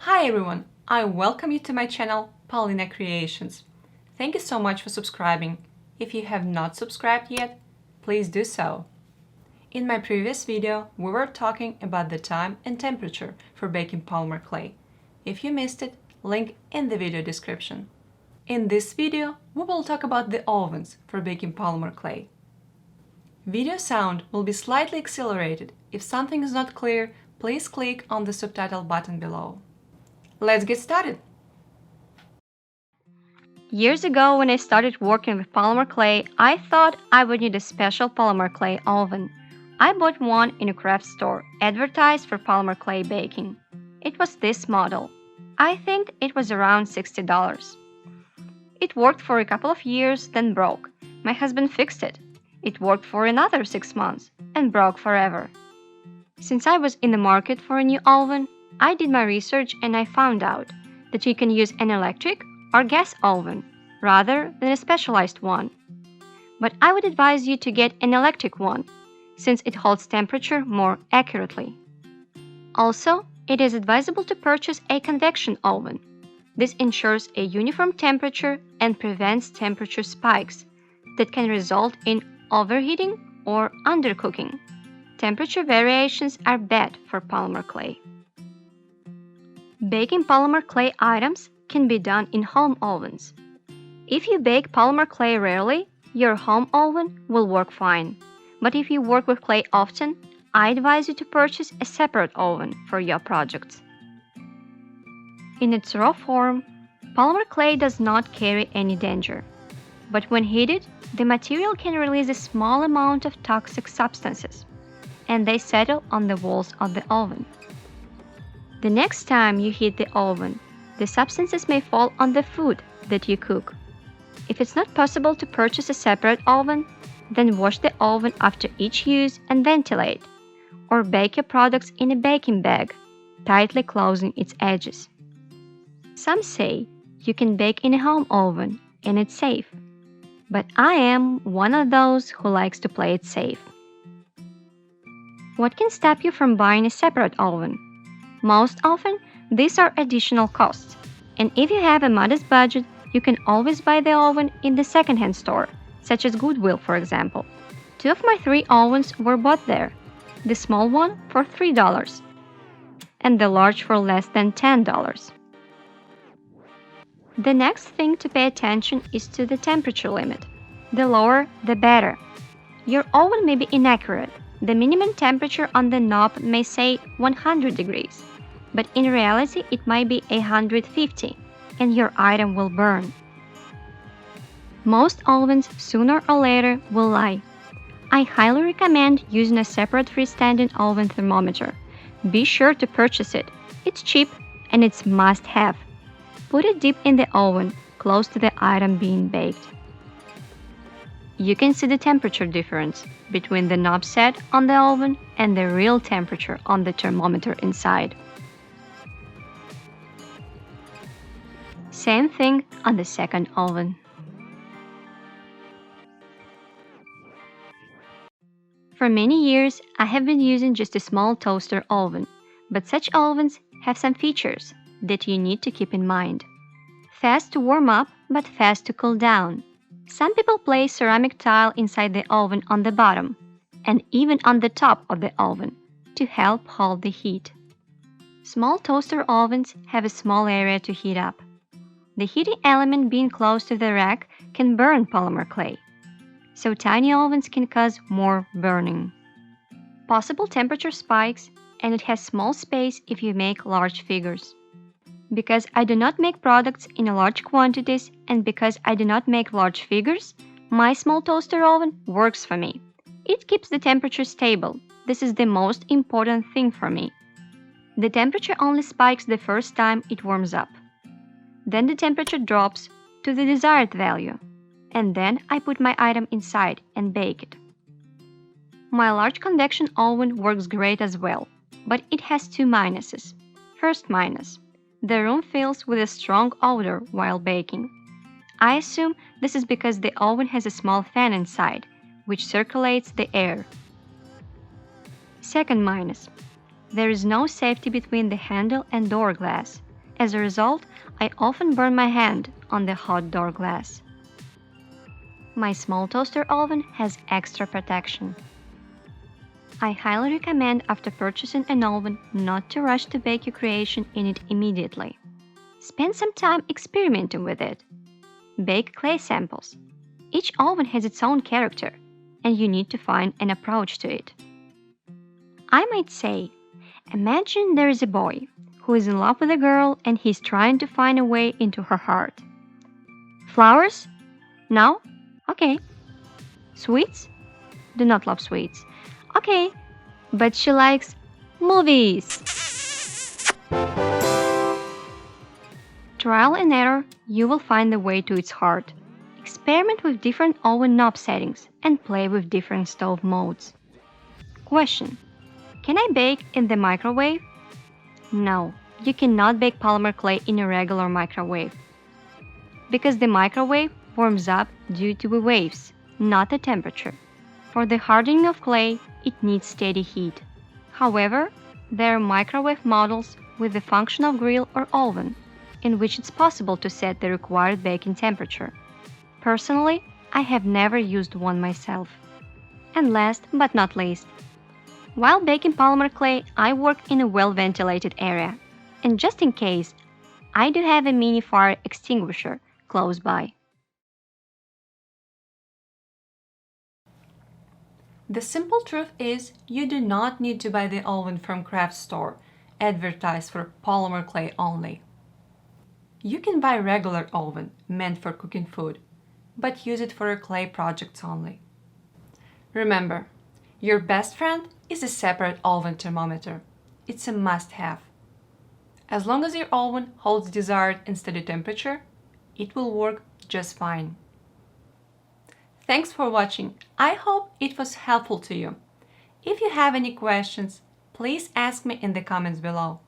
Hi everyone! I welcome you to my channel Paulina Creations. Thank you so much for subscribing. If you have not subscribed yet, please do so. In my previous video, we were talking about the time and temperature for baking polymer clay. If you missed it, link in the video description. In this video, we will talk about the ovens for baking polymer clay. Video sound will be slightly accelerated. If something is not clear, please click on the subtitle button below. Let's get started! Years ago, when I started working with polymer clay, I thought I would need a special polymer clay oven. I bought one in a craft store, advertised for polymer clay baking. It was this model. I think it was around $60. It worked for a couple of years, then broke. My husband fixed it. It worked for another 6 months and broke forever. Since I was in the market for a new oven, I did my research and I found out that you can use an electric or gas oven rather than a specialized one. But I would advise you to get an electric one, since it holds temperature more accurately. Also, it is advisable to purchase a convection oven. This ensures a uniform temperature and prevents temperature spikes that can result in overheating or undercooking. Temperature variations are bad for polymer clay. Baking polymer clay items can be done in home ovens. If you bake polymer clay rarely, your home oven will work fine. But if you work with clay often, I advise you to purchase a separate oven for your projects. In its raw form, polymer clay does not carry any danger. But when heated, the material can release a small amount of toxic substances, and they settle on the walls of the oven. The next time you heat the oven, the substances may fall on the food that you cook. If it's not possible to purchase a separate oven, then wash the oven after each use and ventilate, or bake your products in a baking bag, tightly closing its edges. Some say you can bake in a home oven and it's safe, but I am one of those who likes to play it safe. What can stop you from buying a separate oven? Most often, these are additional costs, and if you have a modest budget, you can always buy the oven in the second-hand store, such as Goodwill, for example. 2 of my 3 ovens were bought there, the small one for $3, and the large for less than $10. The next thing to pay attention is to the temperature limit. The lower, the better. Your oven may be inaccurate. The minimum temperature on the knob may say 100 degrees, but in reality it might be 150, and your item will burn. Most ovens sooner or later will lie. I highly recommend using a separate freestanding oven thermometer. Be sure to purchase it. It's cheap and it's must-have. Put it deep in the oven, close to the item being baked. You can see the temperature difference between the knob set on the oven and the real temperature on the thermometer inside. Same thing on the second oven. For many years, I have been using just a small toaster oven, but such ovens have some features that you need to keep in mind. Fast to warm up, but fast to cool down. Some people place ceramic tile inside the oven on the bottom, and even on the top of the oven, to help hold the heat. Small toaster ovens have a small area to heat up. The heating element being close to the rack can burn polymer clay, so tiny ovens can cause more burning. Possible temperature spikes, and it has small space if you make large figures. Because I do not make products in large quantities and because I do not make large figures, my small toaster oven works for me. It keeps the temperature stable. This is the most important thing for me. The temperature only spikes the first time it warms up. Then the temperature drops to the desired value, and then I put my item inside and bake it. My large convection oven works great as well, but it has 2 minuses. First minus: the room fills with a strong odor while baking. I assume this is because the oven has a small fan inside, which circulates the air. Second minus: there is no safety between the handle and door glass. As a result, I often burn my hand on the hot door glass. My small toaster oven has extra protection. I highly recommend after purchasing an oven not to rush to bake your creation in it immediately. Spend some time experimenting with it. Bake clay samples. Each oven has its own character, and you need to find an approach to it. I might say, imagine there is a boy who is in love with a girl and he's trying to find a way into her heart. Flowers? No? Okay. Sweets? Do not love sweets. Okay, but she likes movies. Trial and error, you will find the way to its heart. Experiment with different oven knob settings and play with different stove modes. Question: can I bake in the microwave? No, you cannot bake polymer clay in a regular microwave. Because the microwave warms up due to the waves, not the temperature. For the hardening of clay, it needs steady heat. However, there are microwave models with the function of grill or oven, in which it's possible to set the required baking temperature. Personally, I have never used one myself. And last but not least, while baking polymer clay, I work in a well-ventilated area. And just in case, I do have a mini fire extinguisher close by. The simple truth is, you do not need to buy the oven from craft store, advertised for polymer clay only. You can buy regular oven, meant for cooking food, but use it for your clay projects only. Remember, your best friend is a separate oven thermometer. It's a must-have. As long as your oven holds desired and steady temperature, it will work just fine. Thanks for watching. I hope it was helpful to you. If you have any questions, please ask me in the comments below.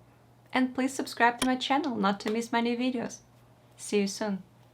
And please subscribe to my channel not to miss my new videos. See you soon.